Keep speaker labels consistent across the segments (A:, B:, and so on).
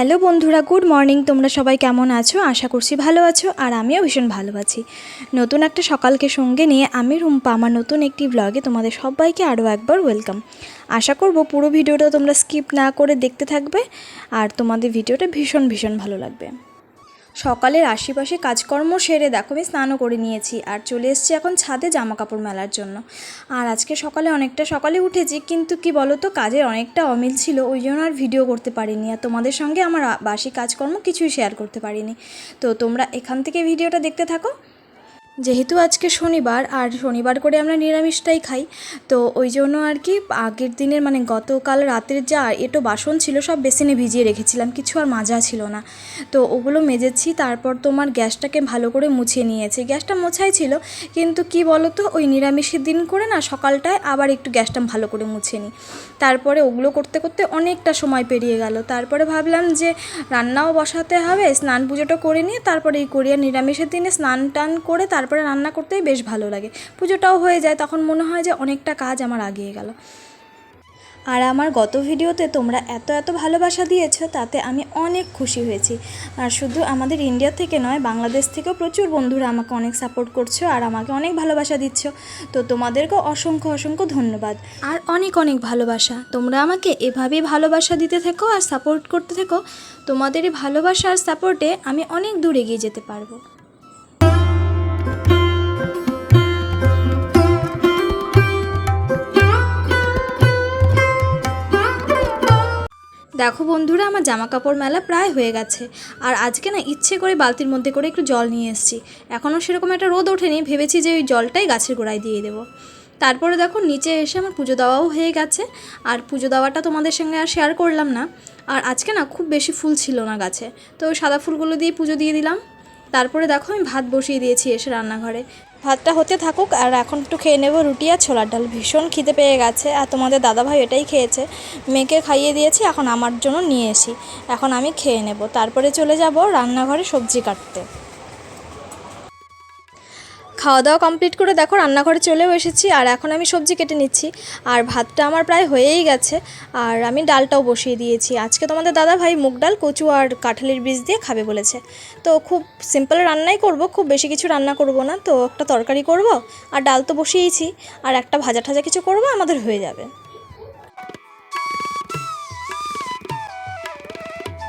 A: Hello বন্ধুরা, good morning. তোমরা সবাই কেমন আছো? আশা করছি ভালো আছো, আর আমিও ভীষণ ভালো আছি। নতুন একটা সকালকে সঙ্গে নিয়ে আমি রুম্পা আমার নতুন একটি ব্লগে তোমাদের সবাইকে আরও একবার ওয়েলকাম। আশা করব পুরো ভিডিওটা তোমরা স্কিপ না করে দেখতে থাকবে, আর তোমাদের ভিডিওটা ভীষণ ভীষণ ভালো লাগবে। সকালের আশেপাশে কাজকর্ম সেরে দেখো আমি স্নানও করে নিয়েছি, আর চলে এসেছি এখন ছাদে জামা কাপড় মেলার জন্য। আর আজকে অনেকটা সকালে উঠেছি, কিন্তু কি বলো তো, কাজের অনেকটা অমিল ছিল, ওই জন্য আর ভিডিও করতে পারিনি, আর তোমাদের সঙ্গে আমার বাসি কাজকর্ম কিছুই শেয়ার করতে পারিনি। তো তোমরা এখান থেকে ভিডিওটা দেখতে থাকো। যেহেতু আজকে শনিবার, আর শনিবার করে আমরা নিরামিষটাই খাই, তো ওই জন্য আর কি আগের দিনের গতকাল রাতের যা এটো বাসন ছিল সব বেসিনে ভিজিয়ে রেখেছিলাম, কিছু আর মাজা ছিল না, তো ওগুলো মেজেছি। তারপর তোমার গ্যাসটাকে ভালো করে মুছিয়ে নিয়েছি। গ্যাসটা মোছাই ছিল, কিন্তু কি বলো তো, ওই নিরামিষের দিন করে না সকালটায় আবার একটু গ্যাসটা ভালো করে মুছে নিই। তারপরে ওগুলো করতে করতে অনেকটা সময় পেরিয়ে গেল। তারপরে ভাবলাম যে রান্নাও বসাতে হবে, স্নান পুজোটা করে নিয়ে তারপরে এই করি। আর নিরামিষের দিনে স্নান টান করে তারপরে রান্না করতেই বেশ ভালো লাগে, পুজোটাও হয়ে যায়, তখন মনে হয় যে অনেকটা কাজ আমার আগিয়ে গেল। আর আমার গত ভিডিওতে তোমরা এত এত ভালোবাসা দিয়েছো, তাতে আমি অনেক খুশি হয়েছি। আর শুধু আমাদের ইন্ডিয়া থেকে নয়, বাংলাদেশ থেকেও প্রচুর বন্ধুরা আমাকে অনেক সাপোর্ট করছো আর আমাকে অনেক ভালোবাসা দিচ্ছ। তো তোমাদেরকেও অসংখ্য অসংখ্য ধন্যবাদ আর অনেক অনেক ভালোবাসা। তোমরা আমাকে এভাবেই ভালোবাসা দিতে থেকো আর সাপোর্ট করতে থেকো। তোমাদের এই ভালোবাসা আর সাপোর্টে আমি অনেক দূর এগিয়ে যেতে পারবো। দেখো বন্ধুরা, আমার জামা কাপড় মেলা প্রায় হয়ে গেছে। আর আজকে না ইচ্ছে করে বালতির মধ্যে করে একটু জল নিয়ে এসেছি। এখনও সেরকম একটা রোদ ওঠেনি, ভেবেছি যে ওই জলটাই গাছের গোড়ায় দিয়ে দেবো। তারপরে দেখো নিচে এসে আমার পুজো দেওয়াও হয়ে গেছে। আর পুজো দেওয়াটা তোমাদের সঙ্গে আর শেয়ার করলাম না। আর আজকে না খুব বেশি ফুল ছিল না গাছে, তো ওই সাদা ফুলগুলো দিয়ে পুজো দিয়ে দিলাম। তারপরে দেখো আমি ভাত বসিয়ে দিয়েছি এসে রান্নাঘরে। ভাতটা হতে থাকুক, আর এখন একটু খেয়ে নেবো রুটি আর ছোলার ডাল। ভীষণ খিদে পেয়ে গেছে, আর তোমাদের দাদাভাই এটাই খেয়েছে, মেয়েকে খাইয়ে দিয়েছি, এখন আমার জন্য নিয়ে এসি। এখন আমি খেয়ে নেব, তারপরে চলে যাব রান্নাঘরে সবজি কাটতে। খাওয়া দাওয়া কমপ্লিট করে দেখো রান্নাঘরে চলেও এসেছি, আর এখন আমি সবজি কেটে নিচ্ছি। আর ভাতটা আমার প্রায় হয়েই গেছে, আর আমি ডালটাও বসিয়ে দিয়েছি। আজকে তোমাদের দাদা ভাই মুগ ডাল, কচু আর কাঁঠালের বীজ দিয়ে খাবে বলেছে, তো খুব সিম্পল রান্নাই করব, খুব বেশি কিছু রান্না করব না। তো একটা তরকারি করব, আর ডাল তো বসিয়েইছি, আর একটা ভাজা ঠাজা কিছু করব, আমাদের হয়ে যাবে।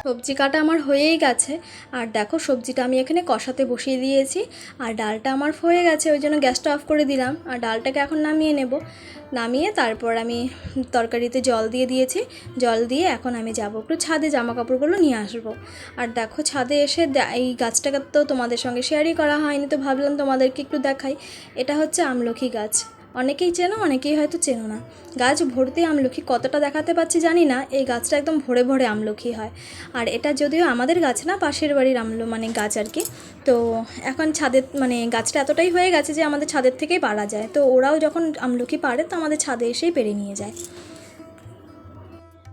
A: সবজি কাটা আমার হয়েই গেছে, আর দেখো সবজিটা আমি এখানে কষাতে বসিয়ে দিয়েছি, আর ডালটা আমার হয়ে গেছে, ওই জন্য গ্যাসটা অফ করে দিলাম। আর ডালটাকে এখন নামিয়ে নেব। নামিয়ে তারপর আমি তরকারিতে জল দিয়ে দিয়েছি। জল দিয়ে এখন আমি যাবো একটু ছাদে, জামা কাপড়গুলো নিয়ে আসবো। আর দেখো ছাদে এসে এই গাছটাকে তো তোমাদের সঙ্গে শেয়ারই করা হয়নি, তো ভাবলাম তোমাদেরকে একটু দেখাই। এটা হচ্ছে আমলকি গাছ। অনেকেই চেনো, অনেকেই হয়তো চেনো না। গাছ ভর্তি আমলকি, কতটা দেখাতে পাচ্ছি জানি না। এই গাছটা একদম ভরে ভরে আমলকি হয়। আর এটা যদিও আমাদের গাছ না, পাশের বাড়ির গাছ আর কি। তো এখন ছাদের গাছটা এতটাই হয়ে গেছে যে আমাদের ছাদের থেকেই পাড়া যায়। তো ওরাও যখন আমলকি পাড়ে, তো আমাদের ছাদে এসেই পেড়ে নিয়ে যায়।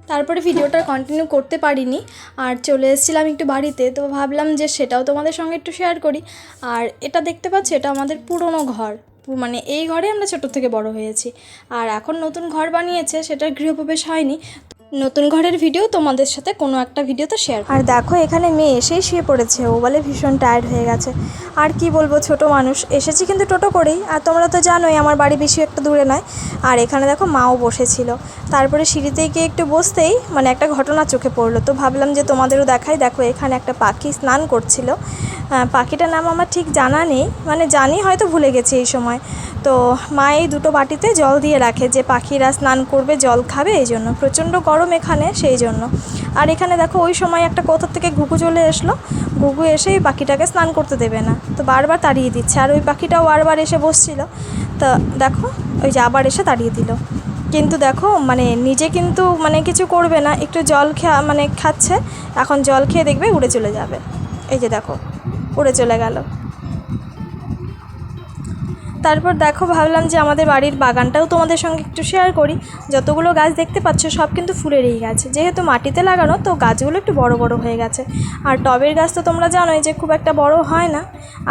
A: তারপরে ভিডিওটা কন্টিনিউ করতে পারিনি, আর চলে এসেছিলাম একটু বাড়িতে, তো ভাবলাম যে সেটাও তোমাদের সঙ্গে একটু শেয়ার করি। আর এটা দেখতে পাচ্ছি, এটা আমাদের পুরনো ঘর, এই ঘরে আমরা ছোট থেকে বড় হয়েছি। আর এখন নতুন ঘর বানিয়েছে, সেটার গৃহপ্রবেশ হয়নি। নতুন ঘরের ভিডিও তোমাদের সাথে কোনো একটা ভিডিওতে শেয়ার। আর দেখো এখানে মেয়ে এসেই শুয়ে পড়েছে, ও বলে ভীষণ টায়ার্ড হয়ে গেছে। আর কি বলবো, ছোট মানুষ, এসেছি কিন্তু টোটো করেই। আর তোমরা তো জানোই আমার বাড়ি বেশি একটা দূরে নয়। আর এখানে দেখো মাও বসেছিল। তারপরে সিঁড়িতে গিয়ে একটু বসতেই একটা ঘটনা চোখে পড়লো, তো ভাবলাম যে তোমাদেরও দেখাই। দেখো এখানে একটা পাখি স্নান করছিল। পাখিটার নাম আমার ঠিক জানা নেই, জানি হয়তো ভুলে গেছি এই সময়। তো মা এই দুটো বাটিতে জল দিয়ে রাখে, যে পাখিরা স্নান করবে, জল খাবে, এই জন্য। প্রচণ্ড গরম এখানে, সেই জন্য। আর এখানে দেখো ওই সময় একটা কোথা থেকে ঘুঘু চলে এসলো। ঘুঘু এসেই পাখিটাকে স্নান করতে দেবে না, তো বারবার তাড়িয়ে দিচ্ছে। আর ওই পাখিটাও বারবার এসে বসছিল, তো দেখো ওই যে আবার এসে তাড়িয়ে দিল। কিন্তু দেখো নিজে কিন্তু কিছু করবে না, একটু জল খাচ্ছে। এখন জল খেয়ে দেখবে উড়ে চলে যাবে। এই যে দেখো উড়ে চলে গেল। তারপর দেখো ভাবলাম যে আমাদের বাড়ির বাগানটাও তোমাদের সঙ্গে একটু শেয়ার করি। যতগুলো গাছ দেখতে পাচ্ছ সব কিন্তু ফুলেরই গাছ, যেহেতু মাটিতে লাগানো, তো গাছগুলো একটু বড় বড় হয়ে গেছে। আর টবের গাছ তো তোমরা জানোই যে খুব একটা বড় হয় না।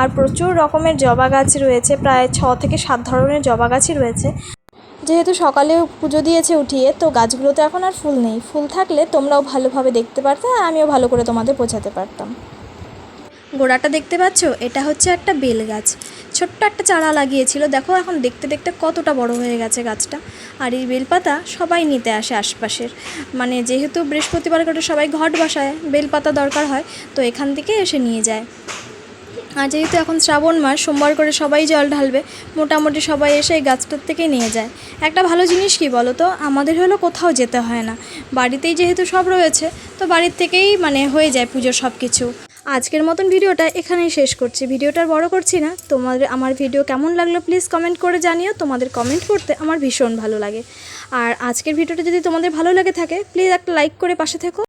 A: আর প্রচুর রকমের জবা গাছ রয়েছে, প্রায় 6 থেকে 7 ধরনের জবা গাছই রয়েছে। যেহেতু সকালে পুজো দিয়েছে উঠিয়ে, তো গাছগুলোতে এখন আর ফুল নেই। ফুল থাকলে তোমরাও ভালোভাবে দেখতে পারতে আর আমিও ভালো করে তোমাদের বোঝাতে পারতাম। গোড়াটা দেখতে পাচ্ছ, এটা হচ্ছে একটা বেল গাছ। ছোট্ট একটা চারা লাগিয়েছিল, দেখো এখন দেখতে দেখতে কতটা বড় হয়ে গেছে গাছটা। আর এই বেলপাতা সবাই নিতে আসে আশপাশের, মানে যেহেতু বৃহস্পতিবার করে সবাই ঘট বসায়, বেলপাতা দরকার হয়, তো এখান থেকে এসে নিয়ে যায়। আর যেহেতু এখন শ্রাবণ মাস, সোমবার করে সবাই জল ঢালবে, মোটামুটি সবাই এসে এই গাছটার থেকেই নিয়ে যায়। একটা ভালো জিনিস কি বলো তো, আমাদের হলো কোথাও যেতে হয় না, বাড়িতেই যেহেতু সব রয়েছে, তো বাড়ির থেকেই মানে হয়ে যায় পুজোর সব কিছু। আজকের মতন ভিডিওটা এখানেই শেষ করছি, ভিডিওটা বড় করছি না। তোমাদের আমার ভিডিও কেমন লাগলো প্লিজ কমেন্ট করে জানিও, তোমাদের কমেন্ট করতে আমার ভীষণ ভালো লাগে। আর আজকের ভিডিওটা যদি তোমাদের ভালো লাগে থাকে, প্লিজ একটা লাইক করে পাশে থেকো।